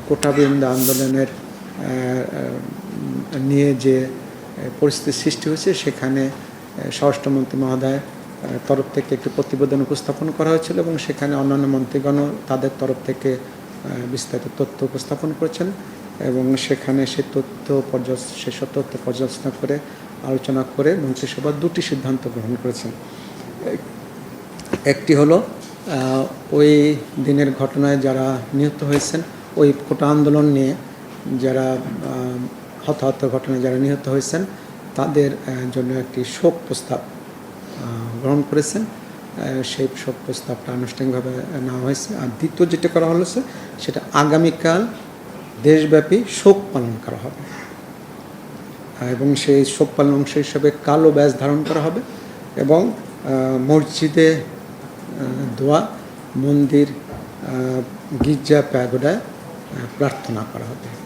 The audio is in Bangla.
কোটাবিরোধী আন্দোলনের নিয়ে যে পরিস্থিতির সৃষ্টি হয়েছে, সেখানে স্বরাষ্ট্রমন্ত্রী মহোদয় তরফ থেকে একটি প্রতিবেদন উপস্থাপন করা হয়েছিল এবং সেখানে অন্যান্য মন্ত্রীগণও তাদের তরফ থেকে বিস্তারিত তথ্য উপস্থাপন করেছেন এবং সেখানে সেসব তথ্য পর্যালোচনা করে আলোচনা করে মন্ত্রিসভা দুটি সিদ্ধান্ত গ্রহণ করেছেন। একটি হলো ওই দিনের ঘটনায় যারা নিহত হয়েছেন, ওই কোটা আন্দোলন নিয়ে যারা হতাহত ঘটনায় যারা নিহত হয়েছেন তাদের জন্য একটি শোক প্রস্তাব গ্রহণ করেছেন। সেই শোক প্রস্তাবটা আনুষ্ঠানিকভাবে নেওয়া হয়েছে। আর দ্বিতীয় যেটা করা হয়েছে সেটা আগামীকাল দেশব্যাপী শোক পালন করা হবে এবং সেই শোক পালন অংশ হিসেবে কালো ব্যাজ ধারণ করা হবে এবং মসজিদে দোয়া, মন্দির, গির্জা, প্যাগোডায় প্রার্থনা করা হবে।